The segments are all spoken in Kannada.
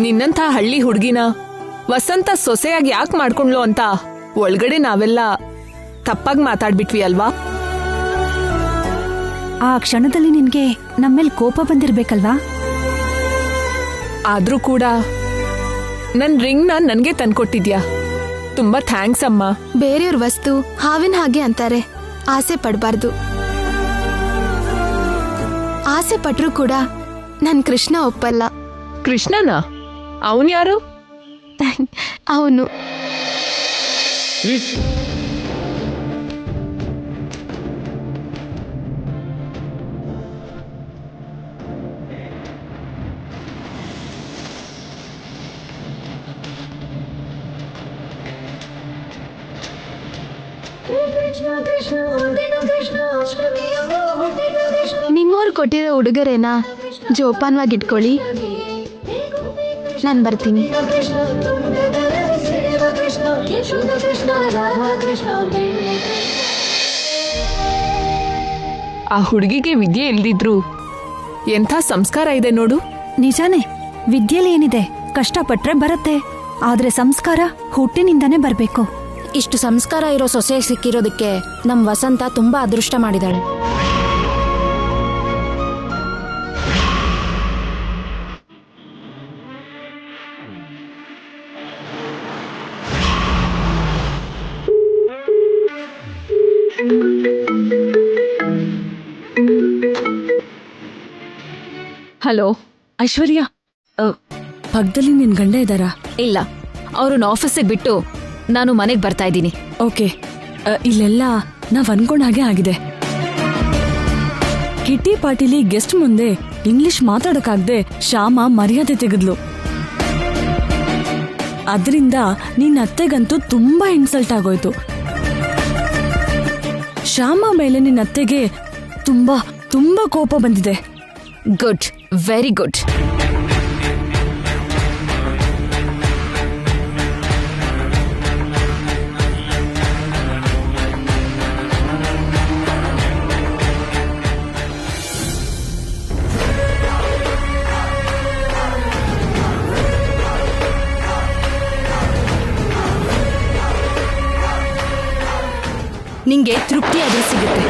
ನಿನ್ನಂಥ ಹಳ್ಳಿ ಹುಡುಗಿನ ವಸಂತ ಸೊಸೆಯಾಗಿ ಯಾಕೆ ಮಾಡ್ಕೊಂಡ್ಲು ಅಂತ ಒಳಗಡೆ ನಾವೆಲ್ಲ ತಪ್ಪಾಗಿ ಮಾತಾಡ್ಬಿಟ್ವಿ ಅಲ್ವಾ? ಆ ಕ್ಷಣದಲ್ಲಿ ನಿನ್ಗೆ ನಮ್ಮೇಲ್ ಕೋಪ ಬಂದಿರ್ಬೇಕಲ್ವಾ? ಆದ್ರೂ ಕೂಡ ನನ್ ರಿಂಗ್ನ ನನ್ಗೆ ತಂದ್ಕೊಟ್ಟಿದ್ಯಾ, ತುಂಬಾ ಥ್ಯಾಂಕ್ಸ್ ಅಮ್ಮ. ಬೇರೆಯವ್ರ ವಸ್ತು ಹಾವಿನ ಹಾಗೆ ಅಂತಾರೆ, ಆಸೆ ಪಡಬಾರ್ದು. ಆಸೆ ಪಟ್ರೂ ಕೂಡ ನನ್ ಕೃಷ್ಣ ಒಪ್ಪಲ್ಲ. ಕೃಷ್ಣನಾ? ಅವನ್ ಯಾರು? ಅವನು ನಿಮ್ಮವ್ರು ಕೊಟ್ಟಿರೋ ಉಡುಗೊರೆನ ಜೋಪಾನವಾಗಿ ಇಟ್ಕೊಳ್ಳಿ. ನಾನು ಬರ್ತೀನಿ. ಆ ಹುಡುಗಿಗೆ ವಿದ್ಯೆ ಇಲ್ದಿದ್ರು ಎಂಥ ಸಂಸ್ಕಾರ ಇದೆ ನೋಡು. ನಿಜಾನೇ, ವಿದ್ಯೆಲಿ ಏನಿದೆ, ಕಷ್ಟಪಟ್ರೆ ಬರತ್ತೆ. ಆದ್ರೆ ಸಂಸ್ಕಾರ ಹುಟ್ಟಿನಿಂದಾನೇ ಬರ್ಬೇಕು. ಇಷ್ಟು ಸಂಸ್ಕಾರ ಇರೋ ಸೊಸೆ ಸಿಕ್ಕಿರೋದಕ್ಕೆ ನಮ್ ವಸಂತ ತುಂಬಾ ಅದೃಷ್ಟ ಮಾಡಿದಾಳೆ. ಹಲೋ ಐಶ್ವರ್ಯ, ಪಕ್ಕದಲ್ಲಿ ನಿನ್ ಗಂಡ ಇದ್ದಾರಾ? ಇಲ್ಲ, ಅವ್ರನ್ನ ಆಫೀಸಿಗೆ ಬಿಟ್ಟು ನಾನು ಮನೆಗೆ ಬರ್ತಾ ಇದ್ದೀನಿ. ಓಕೆ, ಇಲ್ಲೆಲ್ಲ ನಾವ್ ಅನ್ಕೊಂಡ ಹಾಗೆ ಆಗಿದೆ. ಕಿಟ್ಟಿ ಪಾರ್ಟಿಲಿ ಗೆಸ್ಟ್ ಮುಂದೆ ಇಂಗ್ಲಿಷ್ ಮಾತಾಡೋಕಾಗ್ದೆ ಶ್ಯಾಮ ಮರ್ಯಾದೆ ತೆಗೆದ್ಲು. ಅದರಿಂದ ನಿನ್ನ ಅತ್ತೆಗಂತೂ ತುಂಬಾ ಇನ್ಸಲ್ಟ್ ಆಗೋಯ್ತು. ಶ್ಯಾಮ ಮೇಲೆ ನಿನ್ನ ಅತ್ತೆಗೆ ತುಂಬಾ ತುಂಬಾ ಕೋಪ ಬಂದಿದೆ. Good, very good. ನಿಂಗೆ ತೃಪ್ತಿ ಆದ್ರೂ ಸಿಗುತ್ತೆ.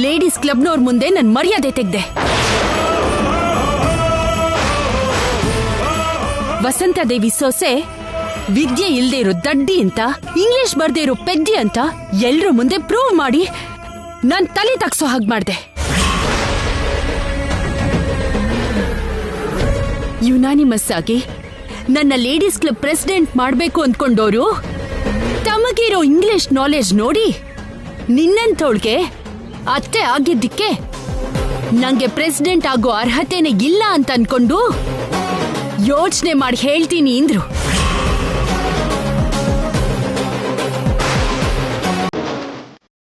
ಲೇಡೀಸ್ ಕ್ಲಬ್ನವ್ರ ಮುಂದೆ ನನ್ ಮರ್ಯಾದೆ ತೆಗ್ದೆ. ವಸಂತದೇವಿ ಸೊಸೆ ವಿದ್ಯೆ ಇಲ್ದೇ ಇರೋ ದಡ್ಡಿ ಅಂತ, ಇಂಗ್ಲಿಷ್ ಬರ್ದೇ ಇರೋ ಪೆದ್ದಿ ಅಂತ ಎಲ್ರ ಮುಂದೆ ಪ್ರೂವ್ ಮಾಡಿ ನಾನ್ ತಲೆ ತಗ್ಸೋ ಹಾಗೆ ಮಾಡ್ದೆ. ಯುನಾನಿಮಸ್ ಆಗಿ ನನ್ನ ಲೇಡೀಸ್ ಕ್ಲಬ್ ಪ್ರೆಸಿಡೆಂಟ್ ಮಾಡ್ಬೇಕು ಅಂದ್ಕೊಂಡೋರು ತಮಗಿರೋ ಇಂಗ್ಲಿಷ್ ನಾಲೆಜ್ ನೋಡಿ ನಿನ್ನಂಥೋಳ್ಗೆ ಅತ್ತೆ ಆಗಿದ್ದಕ್ಕೆ ನಂಗೆ ಪ್ರೆಸಿಡೆಂಟ್ ಆಗೋ ಅರ್ಹತೆನೇ ಇಲ್ಲ ಅಂತ ಅನ್ಕೊಂಡು ಯೋಚನೆ ಮಾಡಿ ಹೇಳ್ತೀನಿ ಅಂದ್ರು.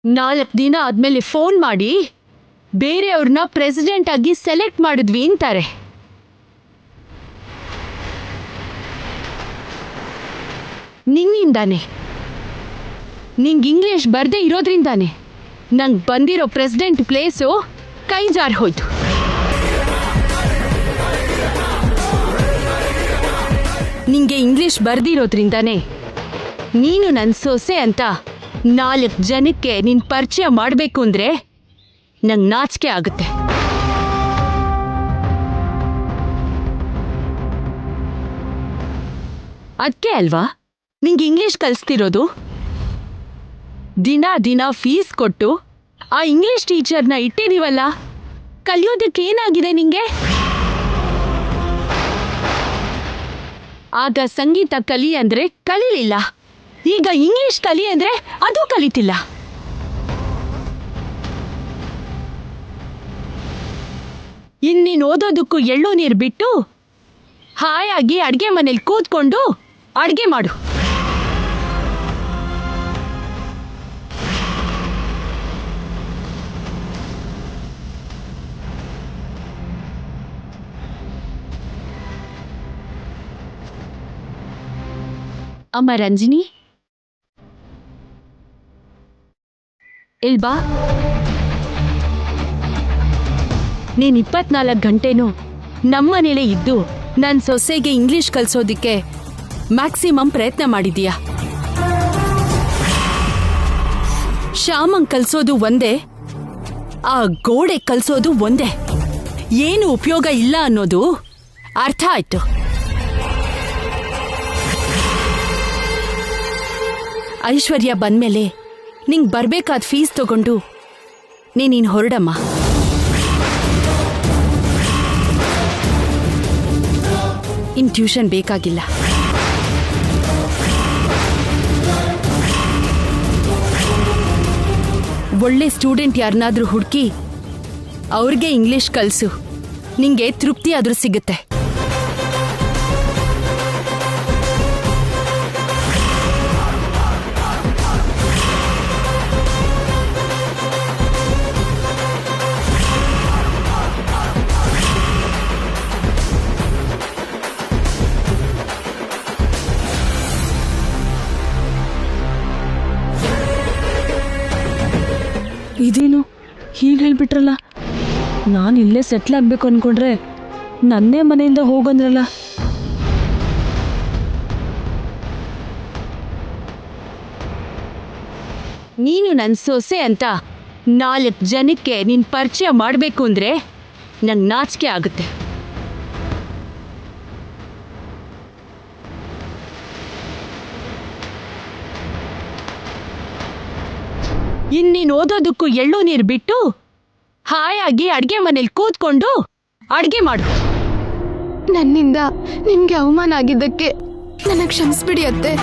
ನಾಲ್ಕು ದಿನ ಆದ್ಮೇಲೆ ಫೋನ್ ಮಾಡಿ ಬೇರೆಯವ್ರನ್ನ ಪ್ರೆಸಿಡೆಂಟ್ ಆಗಿ ಸೆಲೆಕ್ಟ್ ಮಾಡಿದ್ವಿ ಅಂತಾರೆ. ನಿನ್ನಿಂದಾನೆ, ನಿಂಗೆ ಇಂಗ್ಲಿಷ್ ಬರ್ದೇ ಇರೋದ್ರಿಂದಾನೆ ನಂಗೆ ಬಂದಿರೋ ಪ್ರೆಸಿಡೆಂಟ್ ಪ್ಲೇಸು ಕೈ ಜಾರಿ ಹೋಯ್ತು. ನಿಂಗೆ ಇಂಗ್ಲಿಷ್ ಬರ್ದಿರೋದ್ರಿಂದಾನೆ ನೀನು ನನ್ನ ಸೊಸೆ ಅಂತ 4 ಜನಕ್ಕೆ ನಿನ್ ಪರಿಚಯ ಮಾಡಬೇಕು ಅಂದ್ರೆ ನಂಗೆ ನಾಚಿಕೆ ಆಗುತ್ತೆ. ಅದಕ್ಕೆ ಅಲ್ವಾ ನಿಂಗೆ ಇಂಗ್ಲಿಷ್ ಕಲಿಸ್ತಿರೋದು? ದಿನ ದಿನ ಫೀಸ್ ಕೊಟ್ಟು ಆ ಇಂಗ್ಲಿಷ್ ಟೀಚರ್ನ ಇಟ್ಟಿದೀವಲ್ಲ, ಕಲಿಯೋದಕ್ಕೆ ಏನಾಗಿದೆ ನಿಂಗೆ? ಆಗ ಸಂಗೀತ ಕಲಿ ಅಂದ್ರೆ ಕಲೀಲಿಲ್ಲ, ಈಗ ಇಂಗ್ಲಿಷ್ ಕಲಿ ಅಂದ್ರೆ ಅದು ಕಲಿತಿಲ್ಲ. ಇನ್ನೀನು ಓದೋದಕ್ಕೂ ಎಳ್ಳು ನೀರು ಬಿಟ್ಟು ಹಾಯಾಗಿ ಅಡ್ಗೆ ಮನೇಲಿ ಕೂತ್ಕೊಂಡು ಅಡ್ಗೆ ಮಾಡು. ಅಮ್ಮ ರಂಜಿನಿ, ಇಲ್ಬಾ. ನೀನ್ 24 ಗಂಟೆನೂ ನಮ್ಮನೇಲೇ ಇದ್ದು ನನ್ ಸೊಸೆಗೆ ಇಂಗ್ಲಿಷ್ ಕಲ್ಸೋದಿಕ್ಕೆ ಮ್ಯಾಕ್ಸಿಮಮ್ ಪ್ರಯತ್ನ ಮಾಡಿದೀಯ. ಶ್ಯಾಮಂಗ್ ಕಲ್ಸೋದು ಒಂದೇ, ಆ ಗೋಡೆ ಕಲ್ಸೋದು ಒಂದೇ. ಏನು ಉಪಯೋಗ ಇಲ್ಲ ಅನ್ನೋದು ಅರ್ಥ ಆಯ್ತು. ಐಶ್ವರ್ಯ ಬಂದ್ಮೇಲೆ ನಿಂಗ್ ಬರ್ಬೇಕಾದ ಫೀಸ್ ತಗೊಂಡು ನೀನ್ ಹೊರಡಮ್ಮ. ಇನ್ ಟ್ಯೂಷನ್ ಬೇಕಾಗಿಲ್ಲ. ಒಳ್ಳೆ ಸ್ಟೂಡೆಂಟ್ ಯಾರನ್ನಾದ್ರೂ ಹುಡುಕಿ ಅವ್ರಿಗೆ ಇಂಗ್ಲಿಷ್ ಕಲ್ಸು. ನಿಂಗೆ ತೃಪ್ತಿ ಆದ್ರೂ ಸಿಗುತ್ತೆ. ಇದೇನು ಹೀಗೆ ಹೇಳ್ಬಿಟ್ರಲ್ಲ. ನಾನು ಇಲ್ಲೇ ಸೆಟ್ಲ್ ಆಗ್ಬೇಕು ಅನ್ಕೊಂಡ್ರೆ ನನ್ನೇ ಮನೆಯಿಂದ ಹೋಗಂದ್ರಲ್ಲ. ನೀನು ನನ್ನ ಸೊಸೆ ಅಂತ 4 ಜನಕ್ಕೆ ನೀನ್ ಪರಿಚಯ ಮಾಡಬೇಕು ಅಂದ್ರೆ ನಂಗೆ ನಾಚಿಕೆ ಆಗುತ್ತೆ. ಇನ್ನೀನು ಓದೋದಕ್ಕೂ ಎಳ್ಳು ನೀರು ಬಿಟ್ಟು ಹಾಯಾಗಿ ಅಡ್ಗೆ ಮನೇಲಿ ಕೂತ್ಕೊಂಡು ಅಡ್ಗೆ ಮಾಡು. ನನ್ನಿಂದ ನಿಮ್ಗೆ ಅವಮಾನ ಆಗಿದ್ದಕ್ಕೆ ನನ್ನ ಕ್ಷಮಿಸ್ಬಿಡಿ ಅತ್ತೆ.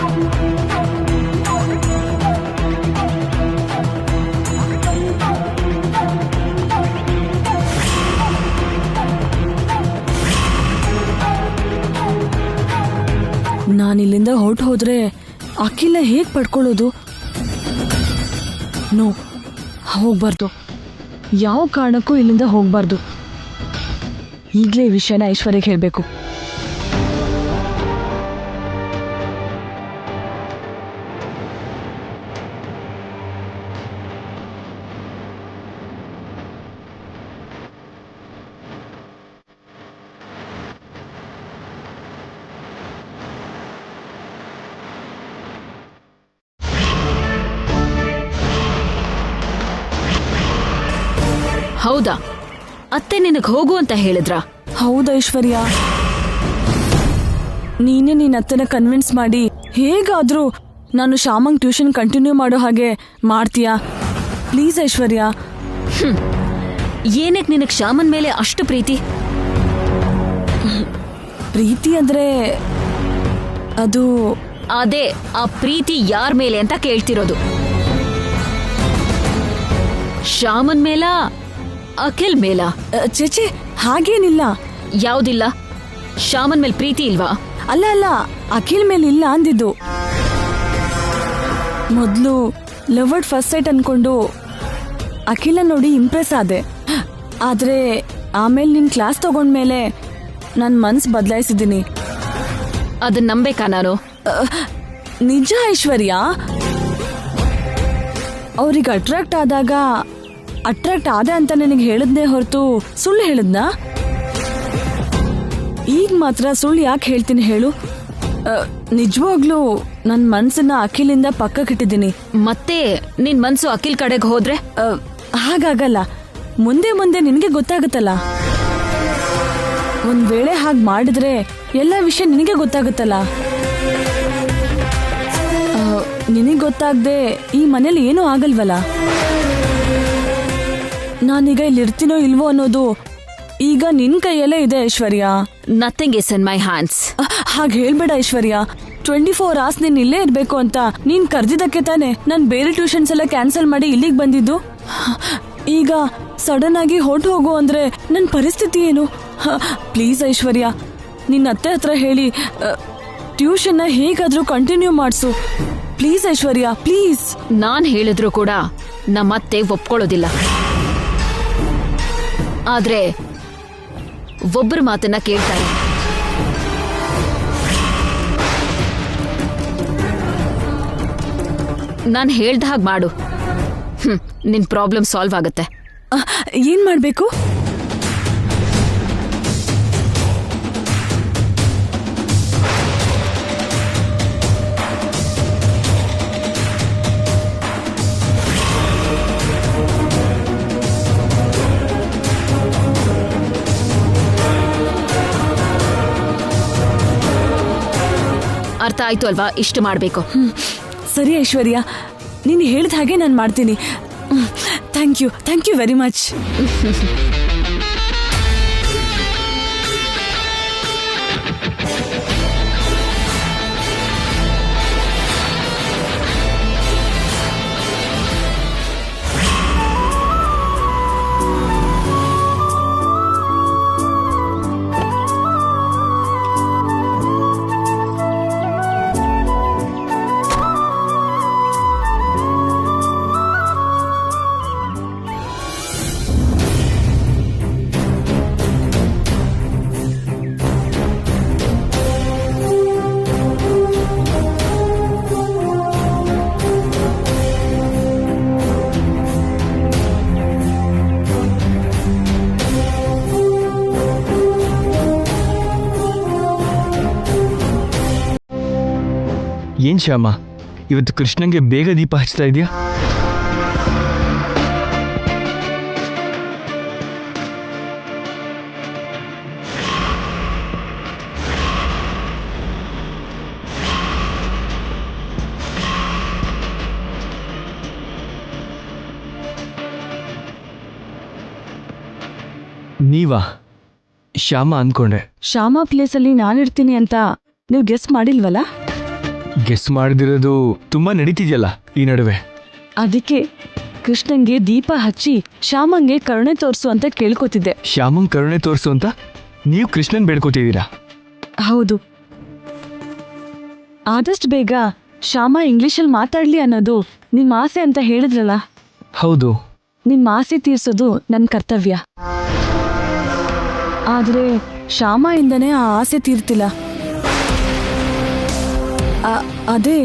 ನಾನಿಲ್ಲಿಂದ ಹೊರಟು ಹೋದ್ರೆ ಅಖಿಲ ಹೇಗೆ ಪಡ್ಕೊಳ್ಳೋದು? ನೋ, ಹೋಗ್ಬಾರ್ದು. ಯಾವ ಕಾರಣಕ್ಕೂ ಇಲ್ಲಿಂದ ಹೋಗ್ಬಾರ್ದು. ಈಗಲೇ ಈ ವಿಷಯನ ಐಶ್ವರ್ಯಗೆ ಹೇಳಬೇಕು. ಹೌದಾ? ಅತ್ತೆ ನಿನಗೆ ಹೋಗು ಅಂತ ಹೇಳಿದ್ರ? ಹೌದು ಐಶ್ವರ್ಯ, ನೀನೇ ನಿನ್ನ ಅತ್ತನ ಕನ್ವಿನ್ಸ್ ಮಾಡಿ ಹೇಗಾದ್ರೂ ನಾನು ಶ್ಯಾಮಂಗ್ ಟ್ಯೂಷನ್ ಕಂಟಿನ್ಯೂ ಮಾಡೋ ಹಾಗೆ ಮಾಡ್ತೀಯಾ? ಪ್ಲೀಸ್ ಐಶ್ವರ್ಯ. ಏನಕ್ಕೆ ನಿನಗೆ ಶ್ಯಾಮನ್ ಮೇಲೆ ಅಷ್ಟು ಪ್ರೀತಿ? ಪ್ರೀತಿ ಅಂದ್ರೆ ಅದು ಅದೇ, ಆ ಪ್ರೀತಿ ಯಾರ ಮೇಲೆ ಅಂತ ಕೇಳ್ತಿರೋದು. ಶ್ಯಾಮನ್ ಮೇಲ, ಅಖಿಲ್ ಮೇಲ? ಚೇಚೆ, ಹಾಗೇನಿಲ್ಲ. ಯಾವ್ದಿಲ್ಲ? ಶ್ಯಾಮನ್ ಮೇಲ್ ಪ್ರೀತಿ ಇಲ್ವಾ? ಅಲ್ಲ ಅಲ್ಲ, ಅಖಿಲ್ ಮೇಲೆ ಇಲ್ಲ ಅಂದಿದ್ದು. ಮೊದಲು ಲವ್ ಅಟ್ ಫಸ್ಟ್ ಸೈಟ್ ಅನ್ಕೊಂಡು ಅಖಿಲ ನೋಡಿ ಇಂಪ್ರೆಸ್ ಆದೆ. ಆದ್ರೆ ಆಮೇಲೆ ನಿನ್ ಕ್ಲಾಸ್ ತಗೊಂಡ್ಮೇಲೆ ನನ್ನ ಮನ್ಸು ಬದಲಾಯಿಸಿದ್ದೀನಿ. ಅದನ್ನ ನಂಬೇಕಾ ನಾನು? ನಿಜ ಐಶ್ವರ್ಯ. ಅವ್ರಿಗೆ ಅಟ್ರಾಕ್ಟ್ ಆದಾಗ ಅಟ್ರಾಕ್ಟ್ ಆದೆ ಅಂತ ನಿನಗೆ ಹೇಳಿದ್ನೇ ಹೊರತು ಸುಳ್ಳು ಹೇಳಿದ್ನಾ? ಈಗ ಮಾತ್ರ ಸುಳ್ಳು ಯಾಕೆ ಹೇಳ್ತೀನಿ ಹೇಳು? ನಿಜವಾಗ್ಲೂ ನನ್ನ ಮನ್ಸನ್ನ ಅಖಿಲಿಂದ ಪಕ್ಕಕ್ಕಿಟ್ಟಿದ್ದೀನಿ. ಮತ್ತೆ ನಿನ್ ಮನ್ಸು ಅಖಿಲ್ ಕಡೆಗೆ ಹೋದ್ರೆ? ಹಾಗಾಗಲ್ಲ. ಮುಂದೆ ಮುಂದೆ ನಿನಗೆ ಗೊತ್ತಾಗುತ್ತಲ್ಲ. ಒಂದ್ ವೇಳೆ ಹಾಗೆ ಮಾಡಿದ್ರೆ ಎಲ್ಲ ವಿಷಯ ನಿನಗೆ ಗೊತ್ತಾಗುತ್ತಲ್ಲ. ನಿನಗೆ ಗೊತ್ತಾಗದೆ ಈ ಮನೇಲಿ ಏನೂ ಆಗಲ್ವಲ್ಲ. ನಾನೀಗ ಇಲ್ಲಿರ್ತೀನೋ ಇಲ್ವೋ ಅನ್ನೋದು ಈಗ ನಿನ್ ಕೈಯಲ್ಲೇ ಇದೆ Aishwarya. Nothing is in my hands. ಹಾಗೆ ಹೇಳ್ಬೇಡ ಐಶ್ವರ್ಯ. 24 hours ನೀನ್ ಇಲ್ಲೇ ಇರ್ಬೇಕು ಅಂತ ನೀನ್ ಕರ್ದಿದ್ದಕ್ಕೆ ತಾನೆ ನಾನ್ ಬೇರೆ ಟ್ಯೂಷನ್ಸ್ ಎಲ್ಲ ಕ್ಯಾನ್ಸಲ್ ಮಾಡಿ ಇಲ್ಲಿಗೆ ಬಂದಿದ್ದು. ಈಗ ಸಡನ್ ಆಗಿ ಹೊರಟು ಹೋಗು ಅಂದ್ರೆ ನನ್ ಪರಿಸ್ಥಿತಿ ಏನು? ಪ್ಲೀಸ್ ಐಶ್ವರ್ಯ, ನಿನ್ನ ಅತ್ತೆ ಹತ್ರ ಹೇಳಿ ಟ್ಯೂಷನ್ನ ಹೇಗಾದ್ರೂ ಕಂಟಿನ್ಯೂ ಮಾಡಿಸು. Please Aishwarya, please. ನಾನ್ ಹೇಳಿದ್ರು ಕೂಡ ನಮ್ಮತ್ತೆ ಒಪ್ಕೊಳ್ಳೋದಿಲ್ಲ. ಆದ್ರೆ ಒಬ್ಬರ ಮಾತನ್ನ ಕೇಳ್ತಾರೆ. ನಾನು ಹೇಳ್ದ ಹಾಗೆ ಮಾಡು. ನಿನ್ ಪ್ರಾಬ್ಲಮ್ ಸಾಲ್ವ್ ಆಗತ್ತೆ. ಏನ್ ಮಾಡ್ಬೇಕು? ಅರ್ಥ ಆಯ್ತು ಅಲ್ವಾ? ಇಷ್ಟು ಮಾಡ್ಬೇಕು. ಸರಿ ಐಶ್ವರ್ಯ, ನೀನು ಹೇಳಿದ ಹಾಗೆ ನಾನು ಮಾಡ್ತೀನಿ. Thank you very much. ಏನ್ ಶ್ಯಾಮ, ಇವತ್ತು ಕೃಷ್ಣಂಗೆ ಬೇಗ ದೀಪ ಹಚ್ತಾ ಇದೆಯಾ? ನೀವಾ? ಶ್ಯಾಮ ಅನ್ಕೊಂಡೆ. ಶ್ಯಾಮ ಪ್ಲೇಸಲ್ಲಿ ನಾನಿರ್ತೀನಿ ಅಂತ ನೀವು ಗೆಸ್ ಮಾಡಿಲ್ವಲ್ಲ? ಗೆಸ್ ಮಾಡದಿರೋದು ತುಂಬಾ ನಡೀತಿದ್ಯಲ್ಲ ಈ ನಡುವೆ. ಅದಕ್ಕೆ ಕೃಷ್ಣಂಗೆ ದೀಪ ಹಚ್ಚಿ ಶ್ಯಾಮಂಗೆ ಕರುಣೆ ತೋರಿಸು ಅಂತ ಕೇಳ್ಕೊತಿದ್ದೆ. ಶ್ಯಾಮಂಗ್ ಕರುಣೆ ತೋರಿಸು ಅಂತ ನೀವು ಕೃಷ್ಣನ್ ಬೇಡ್ಕೋತಿದ್ದೀರಾ? ಹೌದು. ಆದಷ್ಟು ಬೇಗ ಶ್ಯಾಮ ಇಂಗ್ಲಿಷಲ್ಲಿ ಮಾತಾಡ್ಲಿ ಅನ್ನೋದು ನಿಮ್ಮ ಆಸೆ ಅಂತ ಹೇಳಿದ್ರಲ್ಲ. ಹೌದು. ನಿಮ್ಮ ಆಸೆ ತೀರ್ಸೋದು ನನ್ನ ಕರ್ತವ್ಯ. ಆದ್ರೆ ಶ್ಯಾಮ ಇಂದನೇ ಆ ಆಸೆ ತೀರ್ತಿಲ್ಲ. ಅದೇ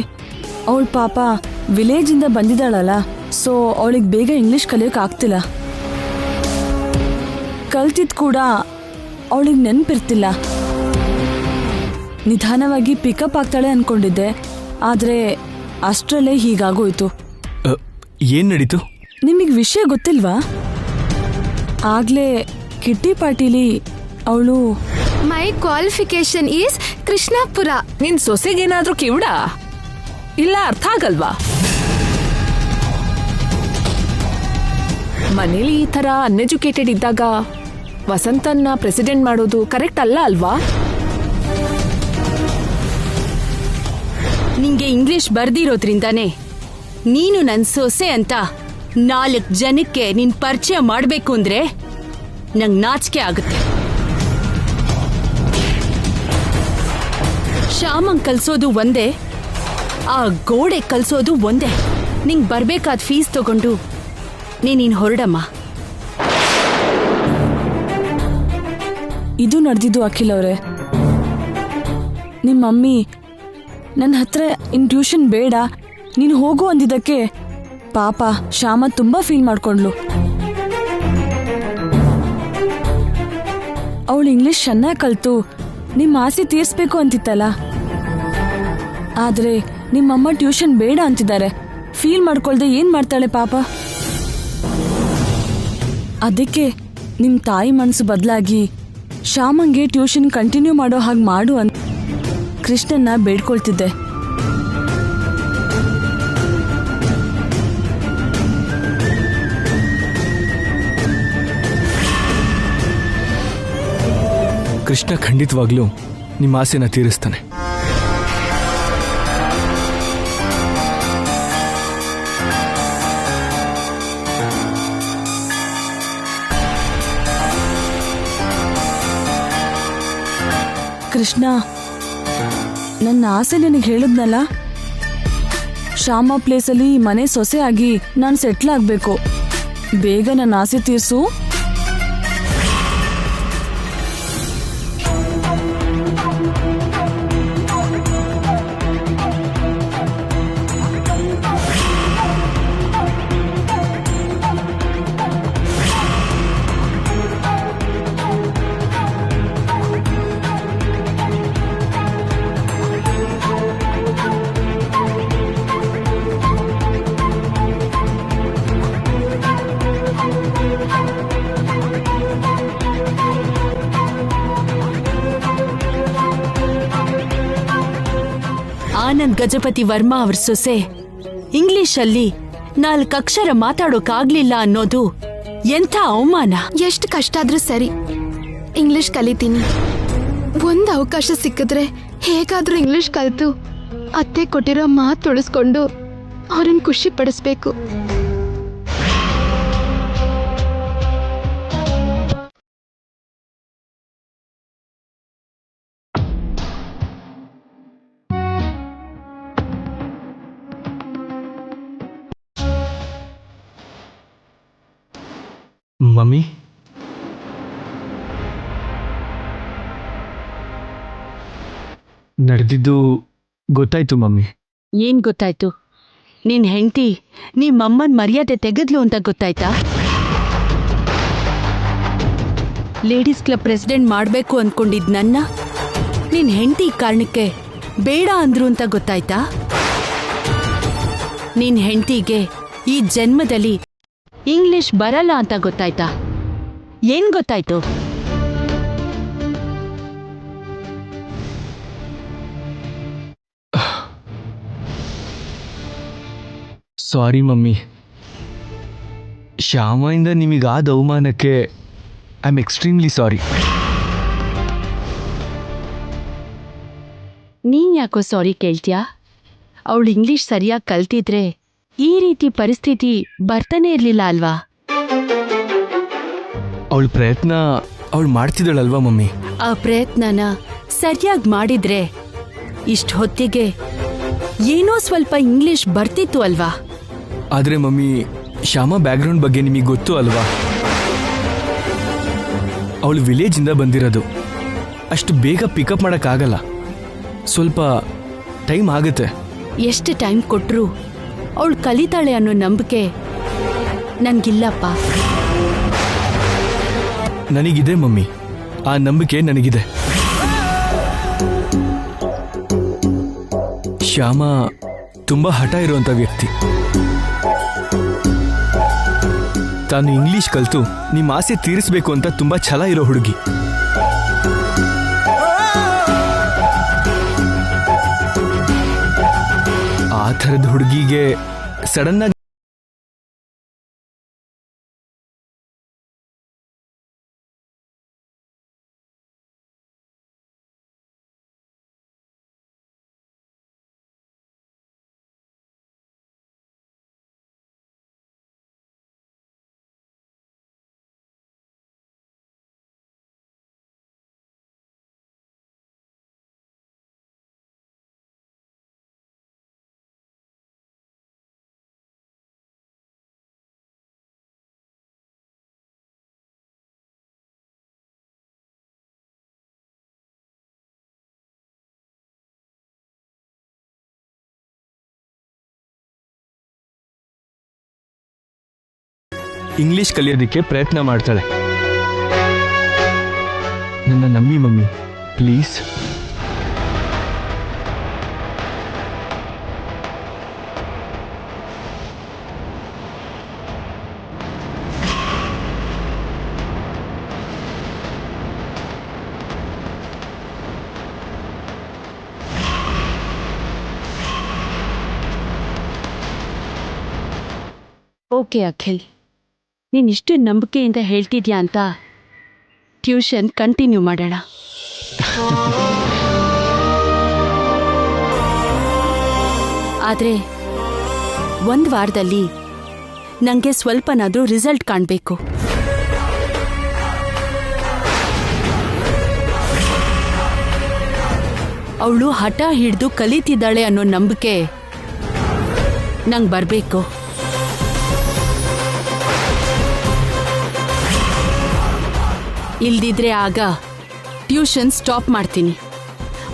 ಅವಳ ಪಾಪ ವಿಲೇಜಿಂದ ಬಂದಿದ್ದಾಳಲ್ಲ, ಸೊ ಅವಳಿಗೆ ಬೇಗ ಇಂಗ್ಲಿಷ್ ಕಲಿಯೋಕೆ ಆಗ್ತಿಲ್ಲ. ಕಲ್ತಿದ್ ಕೂಡ ಅವಳಿಗೆ ನೆನಪಿರ್ತಿಲ್ಲ. ನಿಧಾನವಾಗಿ ಪಿಕಪ್ ಆಗ್ತಾಳೆ ಅನ್ಕೊಂಡಿದ್ದೆ, ಆದರೆ ಅಷ್ಟರಲ್ಲೇ ಹೀಗಾಗೋಯ್ತು. ಏನ್ ನಡೀತು? ನಿಮಗೆ ವಿಷಯ ಗೊತ್ತಿಲ್ವಾ? ಆಗ್ಲೇ ಕಿಟ್ಟಿ ಪಾರ್ಟಿಲಿ ಅವಳು ಮೈ ಕ್ವಾಲಿಫಿಕೇಶನ್ ಈಸ್ ಕೃಷ್ಣಾಪುರ. ನಿನ್ ಸೊಸೆಗೇನಾದ್ರೂ ಕಿವುಡ ಇಲ್ಲ? ಅರ್ಥ ಆಗಲ್ವಾ? ಮನೇಲಿ ಈ ತರ ಅನ್ಎಜುಕೇಟೆಡ್ ಇದ್ದಾಗ ವಸಂತನ್ನ ಪ್ರೆಸಿಡೆಂಟ್ ಮಾಡೋದು ಕರೆಕ್ಟ್ ಅಲ್ಲ ಅಲ್ವಾ? ನಿಂಗೆ ಇಂಗ್ಲಿಷ್ ಬರ್ದಿರೋದ್ರಿಂದಾನೇ ನೀನು ನನ್ ಸೊಸೆ ಅಂತ 4 ಜನಕ್ಕೆ ನಿನ್ ಪರಿಚಯ ಮಾಡ್ಬೇಕು ಅಂದ್ರೆ ನಂಗ್ ನಾಚಿಕೆ ಆಗುತ್ತೆ. ಶ್ಯಾಮಂಗ್ ಕಲ್ಸೋದು ಒಂದೇ, ಆ ಗೋಡೆ ಕಲ್ಸೋದು ಒಂದೇ. ನಿಂಗ್ ಬರ್ಬೇಕಾದ ಫೀಸ್ ತಗೊಂಡು ನೀನ್ ಹೊರಡಮ್ಮ. ಇದು ನಡೆದಿದ್ದು ಅಖಿಲ್ ಅವರೇ. ನಿಮ್ಮ ಮಮ್ಮಿ ನನ್ನ ಹತ್ರ ಇನ್ ಟ್ಯೂಷನ್ ಬೇಡ, ನೀನು ಹೋಗು ಅಂದಿದ್ದಕ್ಕೆ ಪಾಪ ಶ್ಯಾಮ ತುಂಬಾ ಫೀಲ್ ಮಾಡ್ಕೊಂಡ್ಲು. ಅವಳು ಇಂಗ್ಲಿಷ್ ಚೆನ್ನಾಗಿ ಕಲ್ತು ನಿಮ್ಮ ಆಸೆ ತೀರ್ಸ್ಬೇಕು ಅಂತಿತ್ತಲ್ಲ. ಆದ್ರೆ ನಿಮ್ಮಮ್ಮ ಟ್ಯೂಷನ್ ಬೇಡ ಅಂತಿದ್ದಾರೆ. ಫೀಲ್ ಮಾಡ್ಕೊಳ್ದೆ ಏನ್ ಮಾಡ್ತಾಳೆ ಪಾಪ. ಅದಕ್ಕೆ ನಿಮ್ ತಾಯಿ ಮನಸ್ಸು ಬದಲಾಗಿ ಶ್ಯಾಮಂಗೆ ಟ್ಯೂಷನ್ ಕಂಟಿನ್ಯೂ ಮಾಡೋ ಹಾಗೆ ಮಾಡು ಅಂತ ಕೃಷ್ಣನ್ನ ಬೇಡ್ಕೊಳ್ತಿದ್ದೆ. ಕೃಷ್ಣ ಖಂಡಿತವಾಗ್ಲೂ ನಿಮ್ಮ ಆಸೆನ ತೀರಿಸ್ತಾನೆ. ಕೃಷ್ಣ, ನನ್ನ ಆಸೆ ನಿನಗೆ ಹೇಳಿದ್ನಲ್ಲ, ಶ್ಯಾಮ ಪ್ಲೇಸಲ್ಲಿ ಮನೆ ಸೊಸೆ ಆಗಿ ನಾನು ಸೆಟ್ಲ್ ಆಗಬೇಕು. ಬೇಗ ನನ್ನ ಆಸೆ ತೀರ್ಸು. ಗಜಪತಿ ವರ್ಮಾ ಅವ್ರ ಸೊಸೆ ಇಂಗ್ಲಿಷಲ್ಲಿ 4 ಅಕ್ಷರ ಮಾತಾಡೋಕಾಗ್ಲಿಲ್ಲ ಅನ್ನೋದು ಎಂಥ ಅವಮಾನ. ಎಷ್ಟು ಕಷ್ಟ ಆದ್ರೂ ಸರಿ, ಇಂಗ್ಲಿಷ್ ಕಲಿತೀನಿ. ಒಂದು ಅವಕಾಶ ಸಿಕ್ಕಿದ್ರೆ ಹೇಗಾದ್ರೂ ಇಂಗ್ಲಿಷ್ ಕಲಿತು ಅತ್ತೆ ಕೊಟ್ಟಿರೋ ಮಾತು ಉಳಿಸ್ಕೊಂಡು ಅವ್ರನ್ನ ಖುಷಿ ಪಡಿಸ್ಬೇಕು. ಮಮ್ಮಿ, ನಡೆದಿದ್ದು ಗೊತ್ತಾಯ್ತು ಮಮ್ಮಿ. ಏನ್ ಗೊತ್ತಾಯ್ತು? ನಿನ್ ಹೆಂಡತಿ ನಿಮ್ಮಮ್ಮನ್ ಮರ್ಯಾದೆ ತೆಗೆದ್ಲು ಅಂತ ಗೊತ್ತಾಯ್ತಾ? ಲೇಡೀಸ್ ಕ್ಲಬ್ ಪ್ರೆಸಿಡೆಂಟ್ ಮಾಡ್ಬೇಕು ಅನ್ಕೊಂಡಿದ್ ನನ್ನ ನಿನ್ ಹೆಂಡತಿ ಕಾರಣಕ್ಕೆ ಬೇಡ ಅಂದ್ರು ಅಂತ ಗೊತ್ತಾಯ್ತಾ? ನಿನ್ ಹೆಂಡತಿಗೆ ಈ ಜನ್ಮದಲ್ಲಿ ಇಂಗ್ಲಿಷ್ ಬರಲ್ಲ ಅಂತ ಗೊತ್ತಾಯ್ತಾ? ಏನ್ ಗೊತ್ತಾಯ್ತು? ಸಾರಿ ಮಮ್ಮಿ. ಶ್ಯಾಮಿಂದ ನಿಮಗಾದ ಅವಮಾನಕ್ಕೆ ಐ ಆಮ್ ಎಕ್ಸ್ಟ್ರೀಮ್ಲಿ ಸಾರಿ. ನೀನ್ ಯಾಕೋ ಸಾರಿ ಕೇಳ್ತ್ಯಾ? ಅವಳು ಇಂಗ್ಲಿಷ್ ಸರಿಯಾಗಿ ಕಲ್ತಿದ್ರೆ ಈ ರೀತಿ ಪರಿಸ್ಥಿತಿ ಬರ್ತಾನೆ ಇರ್ಲಿಲ್ಲ ಅಲ್ವಾ? ಅವಳ ಪ್ರಯತ್ನ ಅವಳು ಮಾಡ್ತಿದ್ದಾಳಲ್ವಾ ಮಮ್ಮಿ? ಆ ಪ್ರಯತ್ನನ ಸರಿಯಾಗಿ ಮಾಡಿದ್ರೆ ಇಷ್ಟು ಹೊತ್ತಿಗೆ ಏನೋ ಸ್ವಲ್ಪ ಇಂಗ್ಲಿಷ್ ಬರ್ತಿತ್ತು ಅಲ್ವಾ? ಆದರೆ ಮಮ್ಮಿ, ಶ್ಯಾಮ ಬ್ಯಾಕ್ಗ್ರೌಂಡ್ ಬಗ್ಗೆ ನಿಮಗೆ ಗೊತ್ತು ಅಲ್ವಾ? ಅವಳು ವಿಲೇಜಿಂದ ಬಂದಿರೋದು. ಅಷ್ಟು ಬೇಗ ಪಿಕಪ್ ಮಾಡೋಕ್ಕಾಗಲ್ಲ. ಸ್ವಲ್ಪ ಟೈಮ್ ಆಗುತ್ತೆ. ಎಷ್ಟು ಟೈಮ್ ಕೊಟ್ರು ಅವಳು ಕಲಿತಾಳೆ ಅನ್ನೋ ನಂಬಿಕೆ ನನ್ಗಿಲ್ಲಪ್ಪ. ನನಗಿದೆ ಮಮ್ಮಿ, ಆ ನಂಬಿಕೆ ನನಗಿದೆ. ಶ್ಯಾಮ ತುಂಬ ಹಠ ಇರುವಂಥ ವ್ಯಕ್ತಿ. ತಾನು ಇಂಗ್ಲಿಷ್ ಕಲಿತು ನಿಮ್ಮ ಆಸೆ ತೀರಿಸಬೇಕು ಅಂತ ತುಂಬ ಛಲ ಇರೋ ಹುಡುಗಿ. ಆ ಥರದ ಹುಡುಗಿಗೆ ಸಡನ್ ಆಗಿ ಇಂಗ್ಲಿಷ್ ಕಲಿಯೋದಕ್ಕೆ ಪ್ರಯತ್ನ ಮಾಡ್ತಾಳೆ. ನನ್ನ ನಂಬಿ ಮಮ್ಮಿ, ಪ್ಲೀಸ್. ಓಕೆ ಅಖಿಲ್, ನೀನ್ ಇಷ್ಟು ನಂಬಿಕೆಯಿಂದ ಹೇಳ್ತಿದ್ಯಾ ಅಂತ ಟ್ಯೂಷನ್ ಕಂಟಿನ್ಯೂ ಮಾಡೋಣ. ಆದ್ರೆ 1 ವಾರದಲ್ಲಿ ನಂಗೆ ಸ್ವಲ್ಪನಾದ್ರೂ ರಿಸಲ್ಟ್ ಕಾಣಬೇಕು. ಅವಳು ಹಠ ಹಿಡಿದು ಕಲಿತಿದ್ದಾಳೆ ಅನ್ನೋ ನಂಬಿಕೆ ನಂಗೆ ಬರಬೇಕು. ಇಲ್ದಿದ್ರೆ ಆಗ ಟ್ಯೂಷನ್ ಸ್ಟಾಪ್ ಮಾಡ್ತೀನಿ.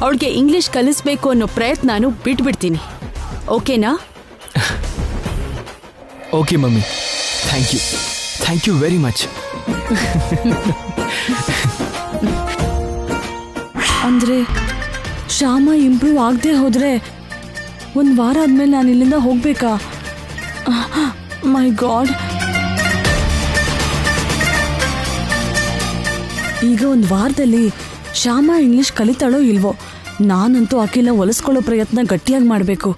ಅವಳಿಗೆ ಇಂಗ್ಲಿಷ್ ಕಲಿಸ್ಬೇಕು ಅನ್ನೋ ಪ್ರಯತ್ನನೂ ಬಿಟ್ಬಿಡ್ತೀನಿ. ಓಕೆನಾ? Okay mummy, thank you very much. ಅಂದ್ರೆ ಶ್ಯಾಮ ಇಂಪ್ರೂವ್ ಆಗದೆ ಹೋದ್ರೆ 1 ವಾರ ಆದ್ಮೇಲೆ ನಾನು ಇಲ್ಲಿಂದ ಹೋಗ್ಬೇಕಾ? ಮೈ ಗಾಡ್. ಈಗ 1 ವಾರದಲ್ಲಿ ಶ್ಯಾಮ ಇಂಗ್ಲಿಷ್ ಕಲಿತಾಳೋ ಇಲ್ವೋ? ನಾನಂತೂ ಆಕೆನ ಒಲಿಸ್ಕೊಳ್ಳೋ ಪ್ರಯತ್ನ ಗಟ್ಟಿಯಾಗಿ ಮಾಡ್ಬೇಕು.